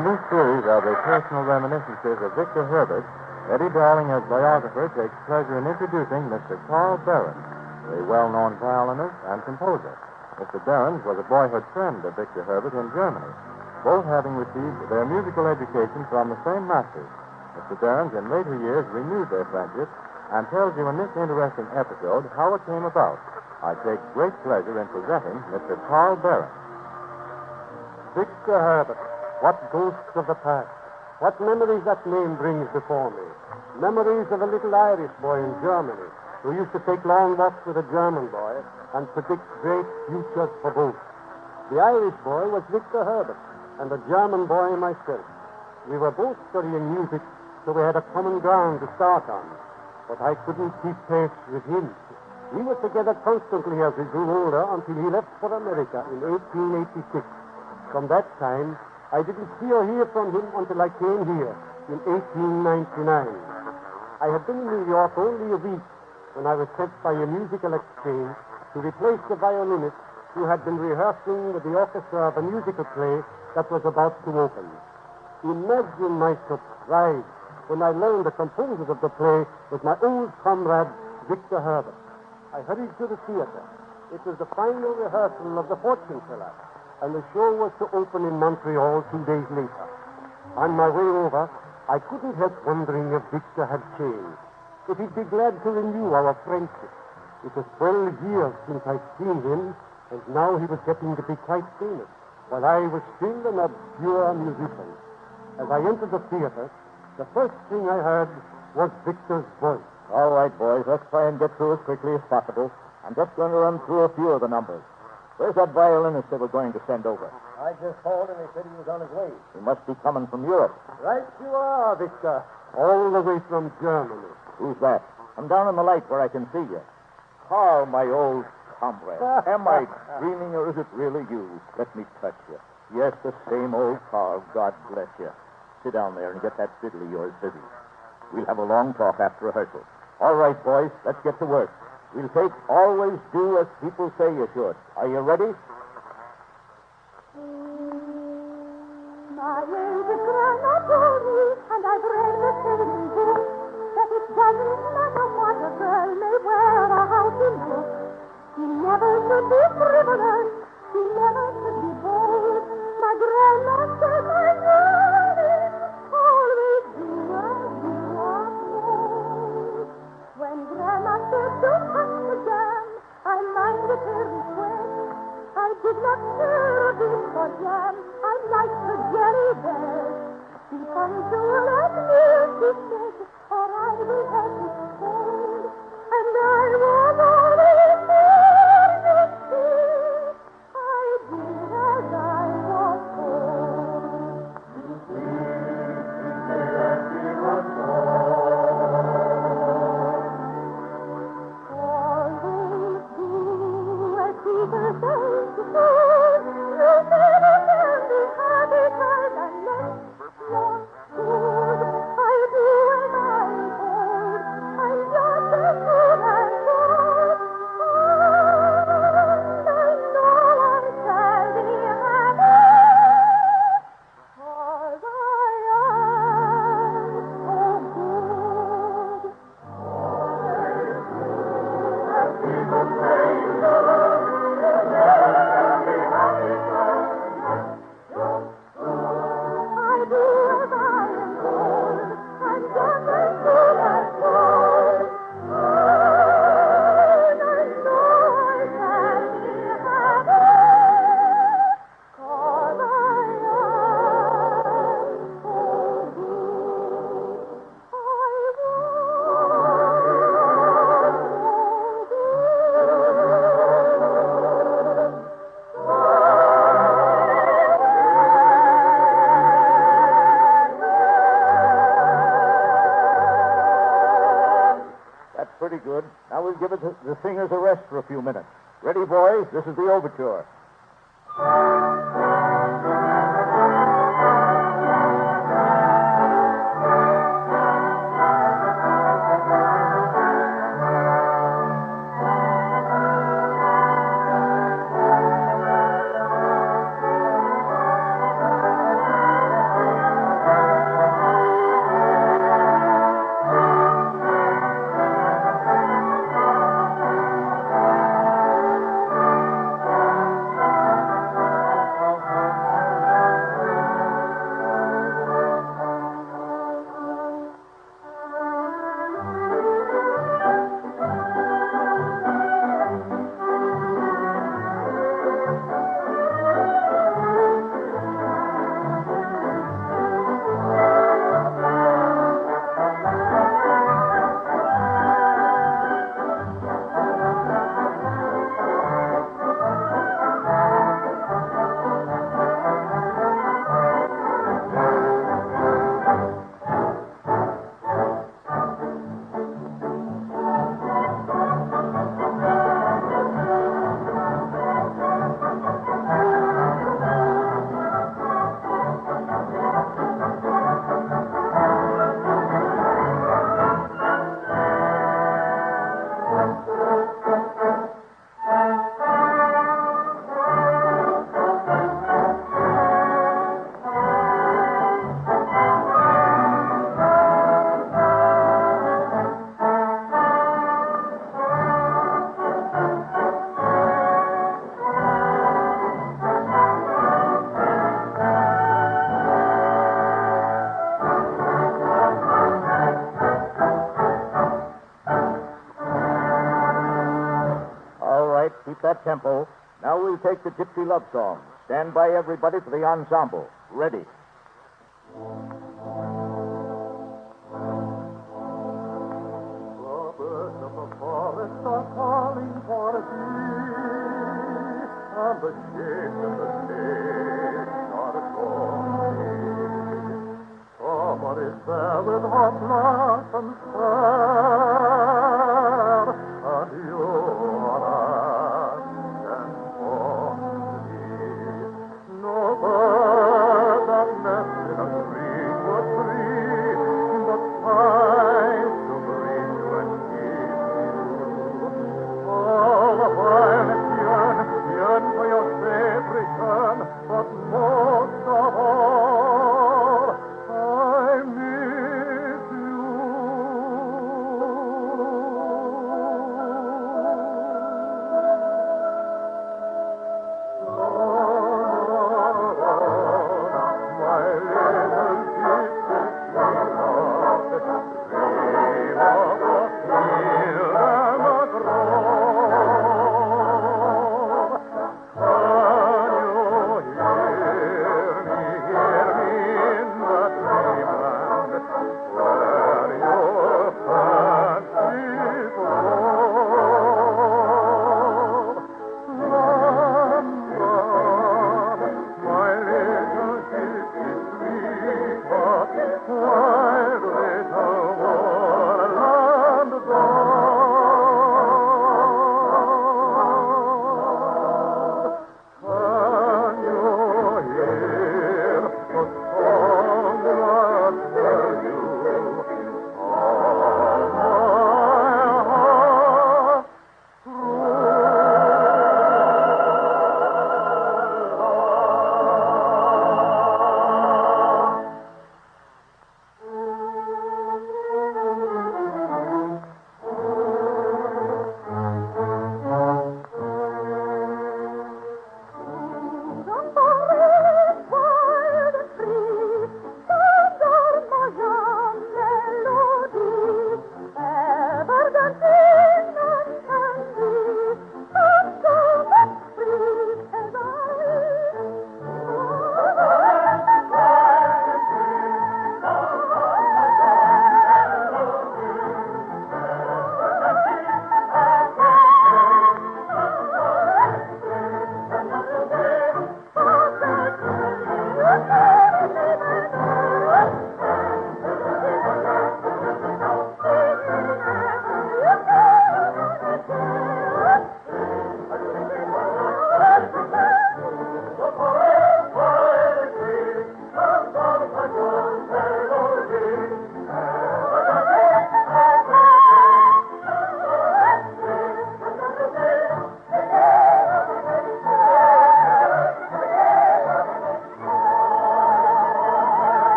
In this series of the personal reminiscences of Victor Herbert, Eddie Darling, as biographer, takes pleasure in introducing Mr. Carl Behrens, the well-known violinist and composer. Mr. Behrens was a boyhood friend of Victor Herbert in Germany, both having received their musical education from the same masters. Mr. Behrens, in later years, renewed their friendship and tells you in this interesting episode how it came about. I take great pleasure in presenting Mr. Carl Behrens. Victor Herbert, what ghosts of the past. What memories that name brings before me. Memories of a little Irish boy in Germany who used to take long walks with a German boy and predict great futures for both. The Irish boy was Victor Herbert, and the German boy myself. We were both studying music, so we had a common ground to start on. But I couldn't keep pace with him. We were together constantly as we grew older until he left for America in 1886. From that time, I didn't see or hear from him until I came here in 1899. I had been in New York only a week when I was sent by a musical exchange to replace the violinist who had been rehearsing with the orchestra of a musical play that was about to open. Imagine my surprise when I learned the composer of the play was my old comrade, Victor Herbert. I hurried to the theater. It was the final rehearsal of The Fortune Teller, and the show was to open in Montreal 2 days later. On my way over, I couldn't help wondering if Victor had changed, if he'd be glad to renew our friendship. It was 12 years since I'd seen him, and now he was getting to be quite famous, while I was still an obscure musician. As I entered the theater, the first thing I heard was Victor's voice. All right, boys, let's try and get through as quickly as possible. I'm just going to run through a few of the numbers. Where's that violinist they were going to send over? I just called him. He said he was on his way. He must be coming from Europe. Right you are, Victor. All the way from Germany. Who's that? I'm down in the light where I can see you. Carl, my old comrade. Am I dreaming, or is it really you? Let me touch you. Yes, the same old Carl. God bless you. Sit down there and get that fiddle of yours busy. We'll have a long talk after rehearsal. All right, boys, let's get to work. We'll take always do as people say you should. Are you ready? My age is grown up older, and I've read the same book, that it doesn't matter what a girl may wear or how she looks. She never should be frivolous. She never should be bold. My grandma said my darling, always do as you are told. When Grandma said don't touch the jam, I minded her request. I did not care a bit for jam. I liked the jelly best. Be punctual and near, she said, or I will have it cold. And I was always there, you see. I did as I was told. You see, she did as she was told. Always do as people say to do. You never can be happy, child, unless you're good. I do as I'm told. I'm just as good as gold. And I know I shall be happy, 'cause I am so good. Always do as people say to do. You never can be happy, child, unless you're good. I do as I am told. I'm just as good as gold. And I know I shall be happy, 'cause I am so good. I That's pretty good. Now we'll give the singers a rest for a few minutes. Ready, boys? This is the overture. Keep that tempo. Now we'll take the gypsy love song. Stand by, everybody, for the ensemble. Ready. The birds of the forest are calling for thee, and the shades of the stage are calling. Summer is there with her blossoms fair, and you are asking for me. No bird that nests in a greenwood tree, but sighs to bring you and keep you. All the while yearn for your safe return, but most of all, I miss you. My little gypsy sweetheart, dream of a field and a grove. Can you hear me in the dreamland where your fancies rove? London, my little gypsy sweetheart, wild little woodland dove. Can you hear the song that tells you all my heart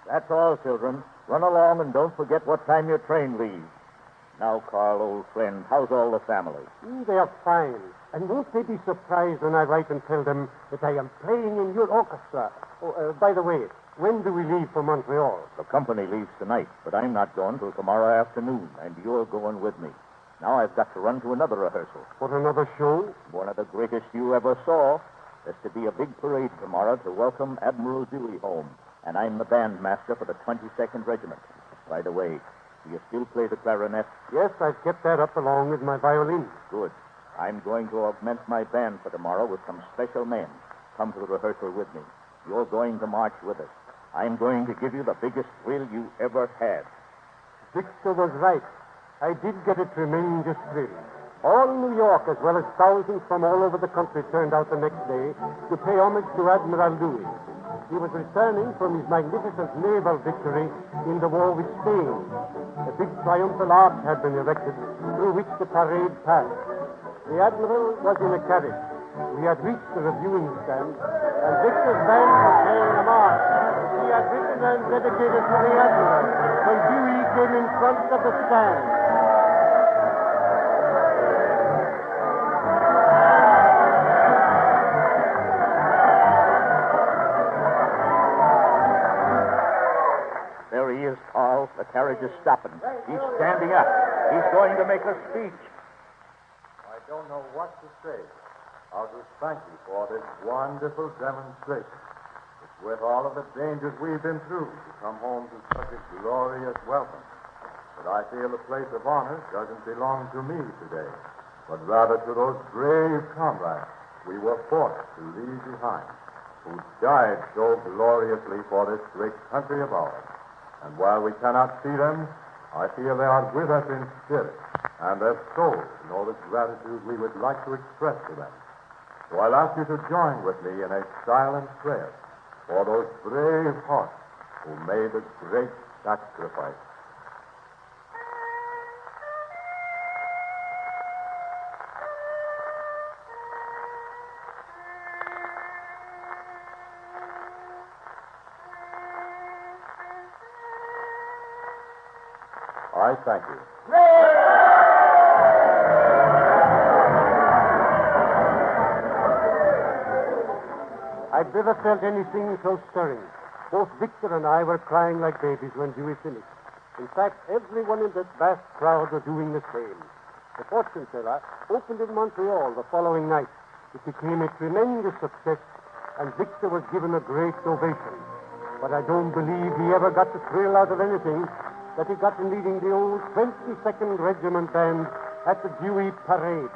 That's all, children. Run along and don't forget what time your train leaves. Now, Carl, old friend, how's all the family? They are fine. And won't they be surprised when I write and tell them that I am playing in your orchestra? Oh, by the way, when do we leave for Montreal? The company leaves tonight, but I'm not going till tomorrow afternoon, and you're going with me. Now I've got to run to another rehearsal. For another show? One of the greatest you ever saw. There's to be a big parade tomorrow to welcome Admiral Dewey home, and I'm the bandmaster for the 22nd Regiment. By the way, do you still play the clarinet? Yes, I've kept that up along with my violin. Good. I'm going to augment my band for tomorrow with some special men. Come to the rehearsal with me. You're going to march with us. I'm going to give you the biggest thrill you ever had. Victor was right. I did get a tremendous thrill. All New York, as well as thousands from all over the country, turned out the next day to pay homage to Admiral Dewey. He was returning from his magnificent naval victory in the war with Spain. A big triumphal arch had been erected through which the parade passed. The Admiral was in a carriage. We had reached the reviewing stand, and Victor's band was playing a march which he had written and dedicated to the Admiral when Dewey came in front of the stand. There he is, Carl. The carriage is stopping. He's standing up. He's going to make a speech. I don't know what to say. I'll just thank you for this wonderful demonstration. It's worth all of the dangers we've been through to come home to such a glorious welcome. But I feel the place of honor doesn't belong to me today, but rather to those brave comrades we were forced to leave behind, who died so gloriously for this great country of ours. And while we cannot see them, I feel they are with us in spirit, and their souls know the gratitude we would like to express to them. So I'll ask you to join with me in a silent prayer for those brave hearts who made the great sacrifice. I thank you. I'd never felt anything so stirring. Both Victor and I were crying like babies when Dewey finished. In fact, everyone in that vast crowd was doing the same. The fortune teller opened in Montreal the following night. It became a tremendous success, and Victor was given a great ovation. But I don't believe he ever got the thrill out of anything that he got in leading the old 22nd Regiment Band at the Dewey Parade.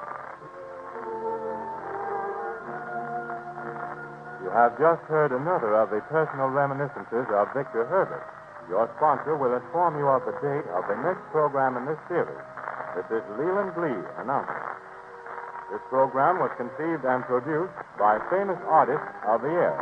You have just heard another of the personal reminiscences of Victor Herbert. Your sponsor will inform you of the date of the next program in this series. This is Leland Lee announcing. This program was conceived and produced by famous artists of the air.